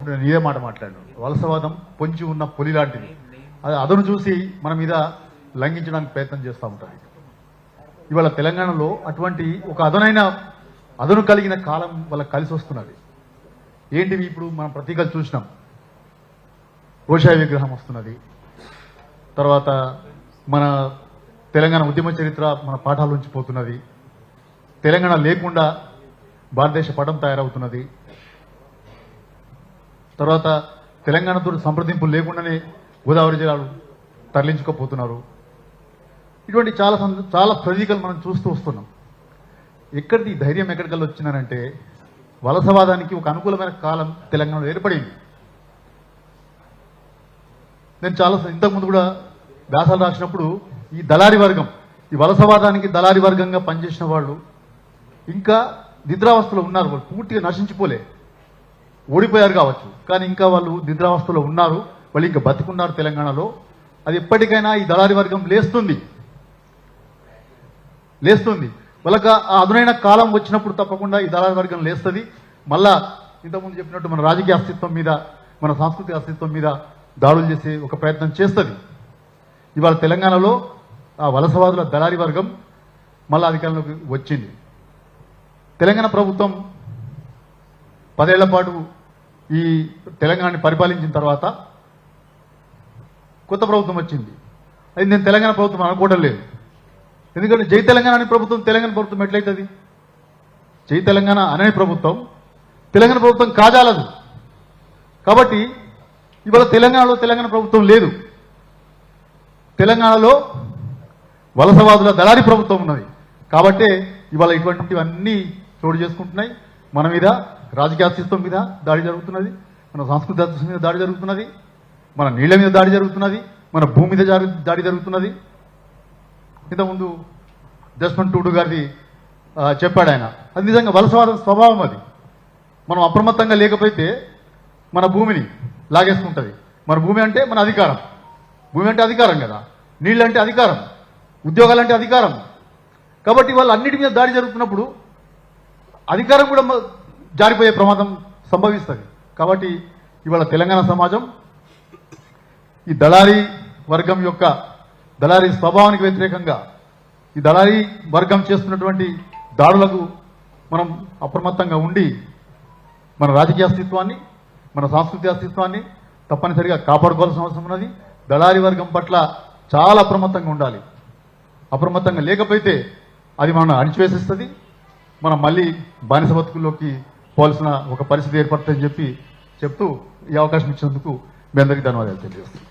నేను ఇదే మాట మాట్లాడాను. వలసవాదం పొంచి ఉన్న పులి లాంటిది. అది అదను చూసి మన మీద లంఘించడానికి ప్రయత్నం చేస్తూ ఉంటారు. ఇవాళ తెలంగాణలో అటువంటి ఒక అదను కలిగిన కాలం వాళ్ళకి కలిసి వస్తున్నది. ఏంటివి ఇప్పుడు మనం ప్రతీకలు చూసినాం. రోషాయ విగ్రహం వస్తున్నది. తర్వాత మన తెలంగాణ ఉద్యమ చరిత్ర మన పాఠాల నుంచి పోతున్నది. తెలంగాణ లేకుండా భారతదేశ పటం తయారవుతున్నది. తర్వాత తెలంగాణతో సంప్రదింపులు లేకుండానే గోదావరి జిల్లాలు తరలించుకోపోతున్నారు. ఇటువంటి చాలా ప్రతీకలు మనం చూస్తూ వస్తున్నాం. ఎక్కడిది ధైర్యం ఎక్కడికల్లా వచ్చిందనంటే వలసవాదానికి ఒక అనుకూలమైన కాలం తెలంగాణలో ఏర్పడింది. నేను ఇంతకుముందు కూడా వ్యాసాలు రాసినప్పుడు ఈ దళారి వర్గం, ఈ వలసవాదానికి దళారి వర్గంగా పనిచేసిన వాళ్ళు ఇంకా నిద్రావస్థలో ఉన్నారు. వాళ్ళు పూర్తిగా నశించిపోలే, ఓడిపోయారు కావచ్చు, కానీ ఇంకా వాళ్ళు నిద్రావస్థలో ఉన్నారు. వాళ్ళు ఇంకా బతికున్నారు తెలంగాణలో. అది ఎప్పటికైనా ఈ దళారి వర్గం లేస్తుంది. వాళ్ళకి ఆ అదునైన కాలం వచ్చినప్పుడు తప్పకుండా ఈ దళారి వర్గం లేస్తుంది. మళ్ళా ఇంతకుముందు చెప్పినట్టు మన రాజకీయ అస్తిత్వం మీద, మన సాంస్కృతిక అస్తిత్వం మీద దాడులు చేసే ఒక ప్రయత్నం చేస్తుంది. ఇవాళ తెలంగాణలో ఆ వలసవాదుల దళారి వర్గం మళ్ళా అధికారంలోకి వచ్చింది. తెలంగాణ ప్రభుత్వం 10 ఏళ్ల పాటు ఈ తెలంగాణని పరిపాలించిన తర్వాత కొత్త ప్రభుత్వం వచ్చింది. అది నేను తెలంగాణ ప్రభుత్వం అనుకోవడం లేదు. ఎందుకంటే జై తెలంగాణ అనే ప్రభుత్వం తెలంగాణ ప్రభుత్వం ఎట్లయితుంది? జై తెలంగాణ అనే ప్రభుత్వం తెలంగాణ ప్రభుత్వం కాజాలదు. కాబట్టి ఇవాళ తెలంగాణలో తెలంగాణ ప్రభుత్వం లేదు. తెలంగాణలో వలసవాదుల దళారి ప్రభుత్వం ఉన్నది. కాబట్టి ఇవాళ ఇటువంటివన్నీ చోటు చేసుకుంటున్నాయి. మన మీద రాజకీయ అస్తిత్వం మీద దాడి జరుగుతున్నది, మన సాంస్కృతిక అస్తిత్వం మీద దాడి జరుగుతున్నది, మన నీళ్ల మీద దాడి జరుగుతున్నది, మన భూమి మీద దాడి జరుగుతున్నది. ఇంతకుముందు జస్వంత్ టూడు గారిది చెప్పాడు ఆయన. అది నిజంగా వలసవాదం స్వభావం. అది మనం అప్రమత్తంగా లేకపోతే మన భూమిని లాగేసుకుంటుంది. మన భూమి అంటే మన అధికారం. భూమి అంటే అధికారం కదా, నీళ్ళు అంటే అధికారం, ఉద్యోగాలు అంటే అధికారం. కాబట్టి వాళ్ళు అన్నిటి మీద దాడి జరుగుతున్నప్పుడు అధికారం కూడా జారిపోయే ప్రమాదం సంభవిస్తుంది. కాబట్టి ఇవాళ తెలంగాణ సమాజం ఈ దళారీ వర్గం యొక్క దళారీ స్వభావానికి వ్యతిరేకంగా ఈ దళారీ వర్గం చేస్తున్నటువంటి దాడులకు మనం అప్రమత్తంగా ఉండి మన రాజకీయ అస్తిత్వాన్ని, మన సాంస్కృతిక అస్తిత్వాన్ని తప్పనిసరిగా కాపాడుకోవాల్సిన అవసరం ఉన్నది. దళారీ వర్గం పట్ల చాలా అప్రమత్తంగా ఉండాలి. అప్రమత్తంగా లేకపోతే అది మనం అణిచివేసేస్తుంది. మనం మళ్ళీ బానిస బతుకుల్లోకి పోవాల్సిన ఒక పరిస్థితి ఏర్పడుతుందని చెప్తూ ఈ అవకాశం ఇచ్చినందుకు మీ అందరికీ ధన్యవాదాలు తెలియజేస్తాను.